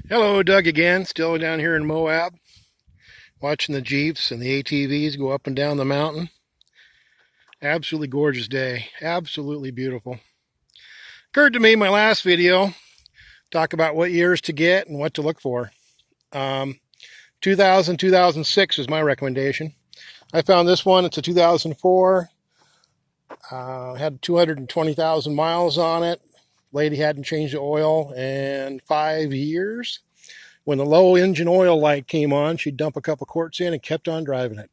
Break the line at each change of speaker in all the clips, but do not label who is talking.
Hello, Doug again. Still down here in Moab, watching the Jeeps and the ATVs go up and down the mountain. Absolutely gorgeous day. Absolutely beautiful. Occurred to me in my last video, talk about what years to get and what to look for. 2000, 2006 is my recommendation. I found this one. It's a 2004. Had 220,000 miles on it. Lady hadn't changed the oil in 5 years. When the low engine oil light came on, she'd dump a couple quarts in and kept on driving it.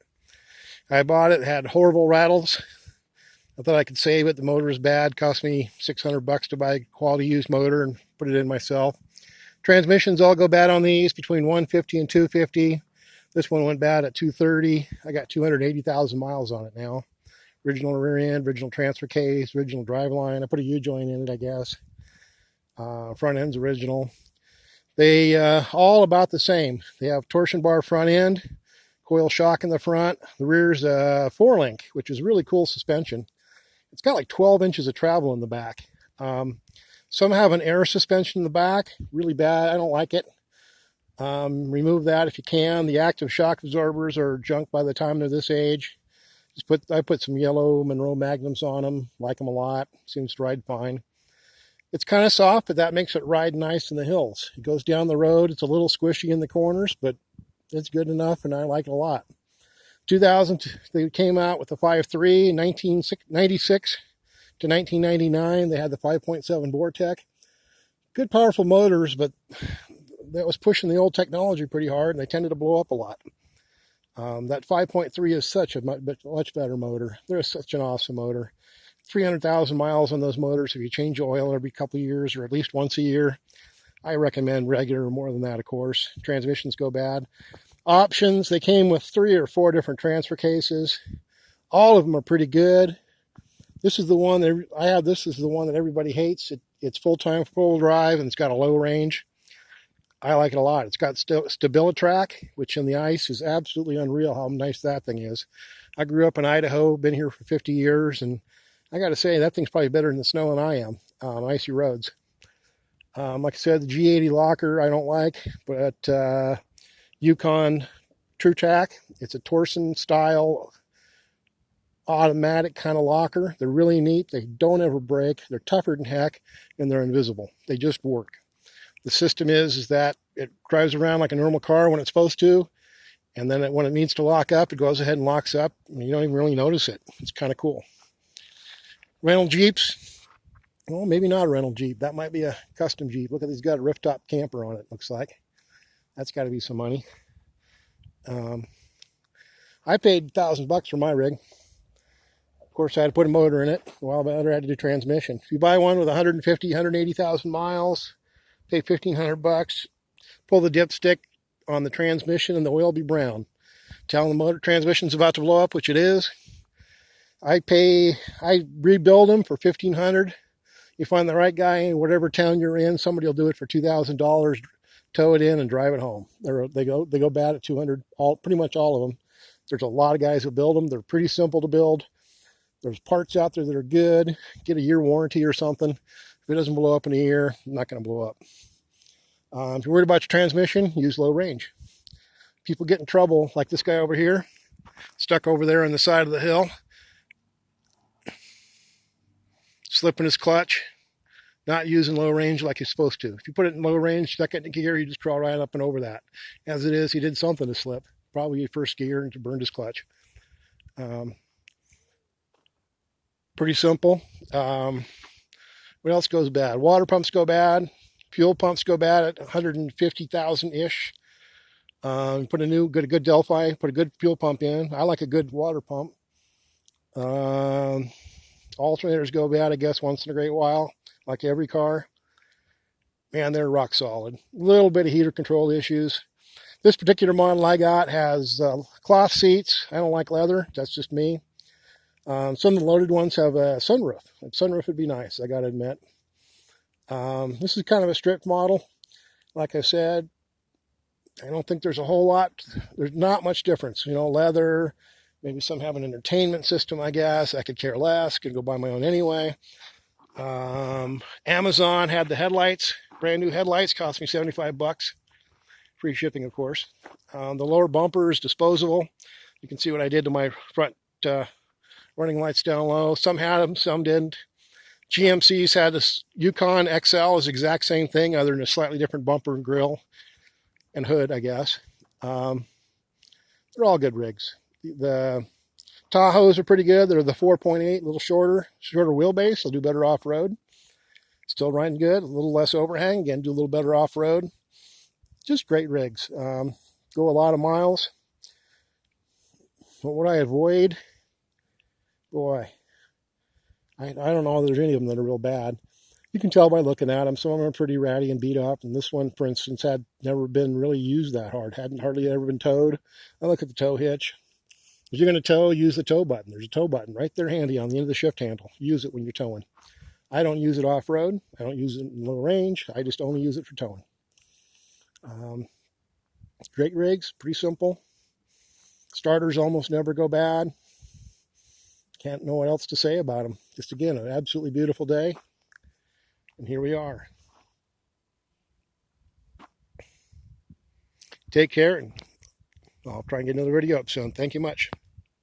I bought it, had horrible rattles. I thought I could save it. The motor was bad. Cost me $600 to buy a quality used motor and put it in myself. Transmissions all go bad on these between 150 and 250. This one went bad at 230. I got 280,000 miles on it now. Original rear end, original transfer case, original driveline. I put a U-joint in it, I guess. Front end's original. They all about the same. They have torsion bar front end, coil shock in the front. The rear's a 4-link, which is really cool suspension. It's got like 12 inches of travel in the back. Some have an air suspension in the back, really bad. I don't like it. Remove that if you can. The active shock absorbers are junk by the time they're this age. I put some yellow Monroe Magnums on them. Like them a lot. Seems to ride fine. It's kind of soft, but that makes it ride nice in the hills. It goes down the road. It's a little squishy in the corners, but it's good enough, and I like it a lot. 2000, they came out with the 5.3. 1996 to 1999, they had the 5.7 Vortec. Good, powerful motors, but that was pushing the old technology pretty hard, and they tended to blow up a lot. That 5.3 is such a much better motor. They're such an awesome motor. 300,000 miles on those motors if you change oil every couple of years or at least once a year. I recommend regular, more than that, of course. Transmissions go bad. Options, they came with 3 or 4 different transfer cases. All of them are pretty good. This is the one that I have. This is the one that everybody hates. It's full-time, full drive, and it's got a low range. I like it a lot. It's got StabiliTrak, which in the ice is absolutely unreal how nice that thing is. I grew up in Idaho, been here for 50 years, and I got to say, that thing's probably better in the snow than I am on icy roads. Like I said, the G80 locker I don't like, but Yukon TruTac, it's a Torsen style automatic kind of locker. They're really neat. They don't ever break. They're tougher than heck, and they're invisible. They just work. The system is that it drives around like a normal car when it's supposed to, and then when it needs to lock up, it goes ahead and locks up, and you don't even really notice it. It's kind of cool. Rental Jeeps. Well, maybe not a rental Jeep. That might be a custom Jeep. Look at, he's got a rooftop camper on it, looks like. That's got to be some money. I paid $1,000 for my rig. Of course, I had to put a motor in it. A while later, I had to do transmission. If you buy one with 150, 180,000 miles, pay $1,500, pull the dipstick on the transmission, and the oil will be brown. Tell the motor transmission's about to blow up, which it is. I rebuild them for $1,500. You find the right guy in whatever town you're in, somebody will do it for $2,000, tow it in and drive it home. They go bad at $200, pretty much all of them. There's a lot of guys who build them. They're pretty simple to build. There's parts out there that are good. Get a year warranty or something. If it doesn't blow up in a year, it's not going to blow up. If you're worried about your transmission, use low range. People get in trouble, like this guy over here, stuck over there on the side of the hill, slipping his clutch, not using low range like he's supposed to. If you put it in low range, stuck it in gear, you just crawl right up and over that. As it is, he did something to slip. Probably first gear and burned his clutch. Pretty simple. What else goes bad? Water pumps go bad. Fuel pumps go bad at 150,000-ish. Put a good Delphi, put a good fuel pump in. I like a good water pump. Alternators go bad, I guess, once in a great while, like every car. Man, they're rock solid. A little bit of heater control issues. This particular model I got has cloth seats. I don't like leather. That's just me. Some of the loaded ones have a sunroof. A sunroof would be nice, I got to admit. This is kind of a stripped model. Like I said, I don't think there's a whole lot. There's not much difference. You know, leather. Maybe some have an entertainment system, I guess. I could care less. Could go buy my own anyway. Amazon had the headlights. Brand new headlights. Cost me $75. free shipping, of course. The lower bumper is disposable. You can see what I did to my front running lights down low. Some had them, some didn't. GMC's had this Yukon XL, is the exact same thing, other than a slightly different bumper and grill and hood, I guess. They're all good rigs. The Tahoes are pretty good. They're the 4.8, a little shorter wheelbase. They'll do better off-road. Still running good, a little less overhang. Again, do a little better off-road. Just great rigs. Go a lot of miles. What would I avoid? Boy, I don't know if there's any of them that are real bad. You can tell by looking at them. Some of them are pretty ratty and beat up. And this one, for instance, had never been really used that hard. Hadn't hardly ever been towed. I look at the tow hitch. If you're going to tow, use the tow button. There's a tow button right there handy on the end of the shift handle. Use it when you're towing. I don't use it off-road. I don't use it in low range. I just only use it for towing. Great rigs, pretty simple. Starters almost never go bad. Can't know what else to say about them. Just again, an absolutely beautiful day. And here we are. Take care, and I'll try and get another video up soon. Thank you much.